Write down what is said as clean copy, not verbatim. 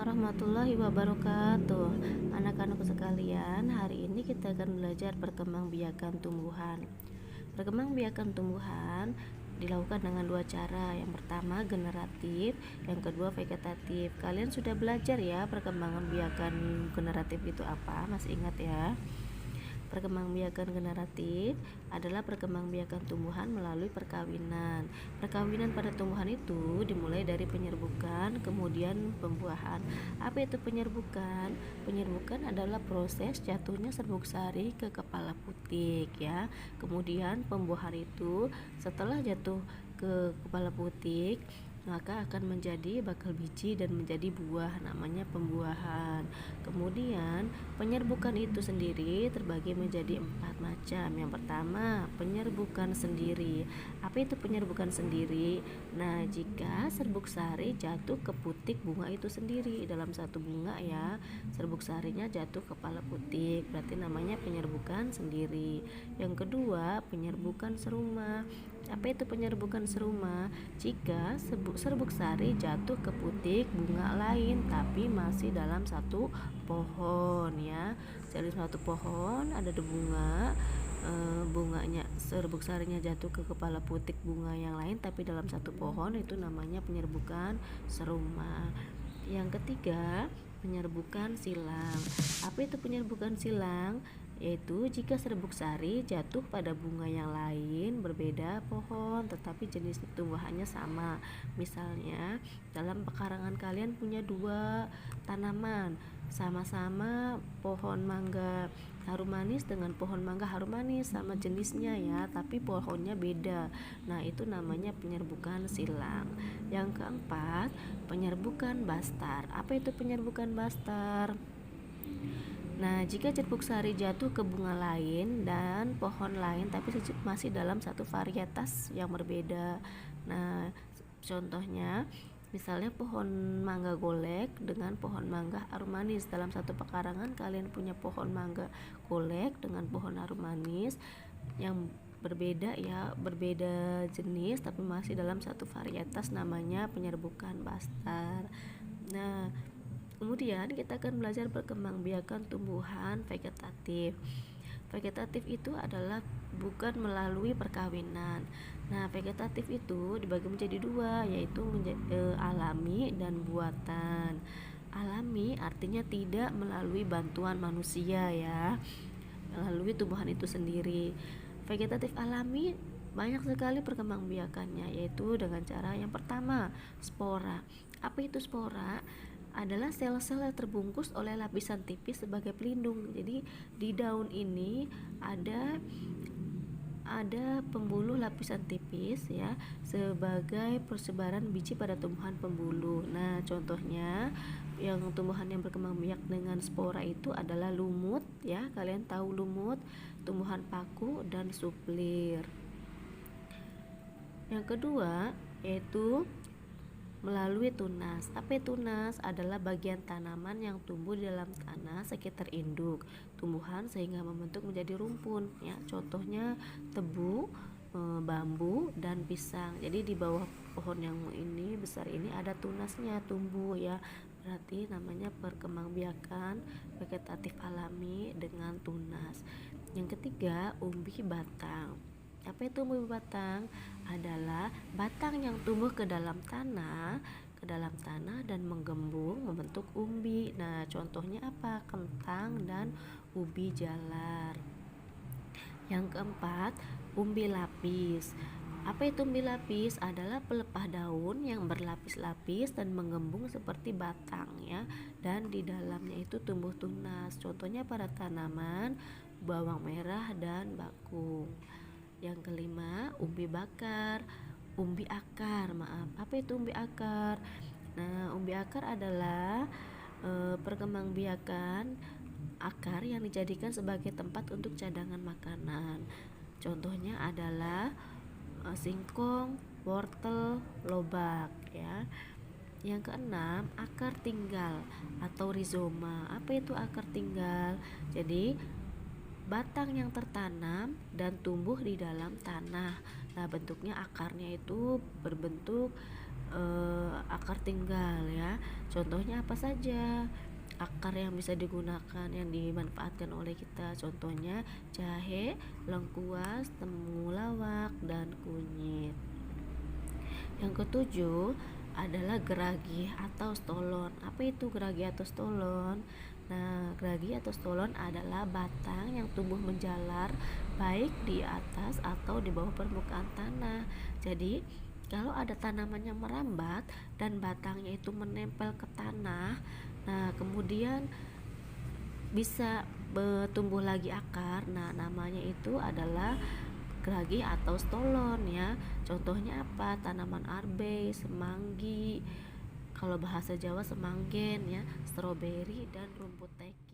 warahmatullahi wabarakatuh. Anak-anakku sekalian, hari ini kita akan belajar perkembangbiakan tumbuhan. Perkembangbiakan tumbuhan dilakukan dengan dua cara. Yang pertama generatif, yang kedua vegetatif. Kalian sudah belajar ya perkembangan biakan generatif itu apa? Masih ingat ya? Perkembangbiakan generatif adalah perkembangbiakan tumbuhan melalui perkawinan. Perkawinan pada tumbuhan itu dimulai dari penyerbukan, kemudian pembuahan. Apa itu penyerbukan? Penyerbukan adalah proses jatuhnya serbuk sari ke kepala putik ya. Kemudian pembuahan itu setelah jatuh ke kepala putik maka akan menjadi bakal biji dan menjadi buah, namanya pembuahan. Kemudian penyerbukan itu sendiri terbagi menjadi 4 macam. Yang pertama, penyerbukan sendiri. Apa itu penyerbukan sendiri? Nah, jika serbuk sari jatuh ke putik bunga itu sendiri, dalam satu bunga ya, serbuk sarinya jatuh ke kepala putik, berarti namanya penyerbukan sendiri. Yang kedua, penyerbukan seruma. Apa itu penyerbukan seruma? Jika serbuk sari jatuh ke putik bunga lain tapi masih dalam satu pohon ya. Dari satu pohon ada bunga, bunganya serbuk sarinya jatuh ke kepala putik bunga yang lain tapi dalam satu pohon, itu namanya penyerbukan seruma. Yang ketiga, penyerbukan silang. Apa itu penyerbukan silang? Yaitu jika serbuk sari jatuh pada bunga yang lain berbeda pohon tetapi jenis tumbuhannya sama. Misalnya dalam pekarangan kalian punya dua tanaman, sama-sama pohon mangga harum manis dengan pohon mangga harum manis, sama jenisnya ya, tapi pohonnya beda. Nah, itu namanya penyerbukan silang. Yang keempat, penyerbukan bastar. Apa itu penyerbukan bastar? Nah, jika serbuk sari jatuh ke bunga lain dan pohon lain tapi masih dalam satu varietas yang berbeda. Nah, contohnya misalnya pohon mangga golek dengan pohon mangga harum manis. Dalam satu pekarangan kalian punya pohon mangga golek dengan pohon harum manis yang berbeda ya, berbeda jenis tapi masih dalam satu varietas, namanya penyerbukan bastar. Nah, kemudian kita akan belajar perkembangbiakan tumbuhan vegetatif. Vegetatif itu adalah bukan melalui perkawinan. Nah, vegetatif itu dibagi menjadi dua, yaitu alami dan buatan. Alami artinya tidak melalui bantuan manusia ya, melalui tumbuhan itu sendiri. Vegetatif alami banyak sekali perkembangbiakannya, yaitu dengan cara yang pertama, spora. Apa itu spora? Adalah sel-sel yang terbungkus oleh lapisan tipis sebagai pelindung. Jadi di daun ini ada pembuluh lapisan tipis ya, sebagai persebaran biji pada tumbuhan pembuluh. Nah, contohnya yang tumbuhan yang berkembang biak dengan spora itu adalah lumut ya. Kalian tahu lumut, tumbuhan paku dan suplir. Yang kedua yaitu melalui tunas. Apa itu tunas? Adalah bagian tanaman yang tumbuh di dalam tanah sekitar induk tumbuhan sehingga membentuk menjadi rumpun ya. Contohnya tebu, bambu dan pisang. Jadi di bawah pohon yang ini besar ini ada tunasnya tumbuh ya. Berarti namanya perkembangbiakan vegetatif alami dengan tunas. Yang ketiga, umbi batang. Apa itu umbi batang? Adalah batang yang tumbuh ke dalam tanah dan menggembung membentuk umbi. Nah, contohnya apa? Kentang dan ubi jalar. Yang keempat, umbi lapis. Apa itu umbi lapis? Adalah pelepah daun yang berlapis-lapis dan menggembung seperti batang ya, dan di dalamnya itu tumbuh tunas. Contohnya pada tanaman bawang merah dan bakung. Yang kelima, umbi bakar, umbi akar, maaf. Apa itu umbi akar? Nah, umbi akar adalah perkembangbiakan akar yang dijadikan sebagai tempat untuk cadangan makanan. Contohnya adalah singkong, wortel, lobak ya. Yang keenam, akar tinggal atau rizoma. Apa itu akar tinggal? Jadi batang yang tertanam dan tumbuh di dalam tanah. Nah, bentuknya akarnya itu berbentuk akar tinggal ya. Contohnya apa saja akar yang bisa digunakan, yang dimanfaatkan oleh kita? Contohnya jahe, lengkuas, temulawak, dan kunyit. Yang ketujuh adalah geragi atau stolon. Apa itu geragi atau stolon? Nah, geragi atau stolon adalah batang yang tumbuh menjalar baik di atas atau di bawah permukaan tanah. Jadi, kalau ada tanaman yang merambat dan batangnya itu menempel ke tanah, nah kemudian bisa tumbuh lagi akar. Nah, namanya itu adalah geragi atau stolon ya. Contohnya apa? Tanaman arbe, semanggi, kalau bahasa Jawa semanggen ya, stroberi, dan rumput teki.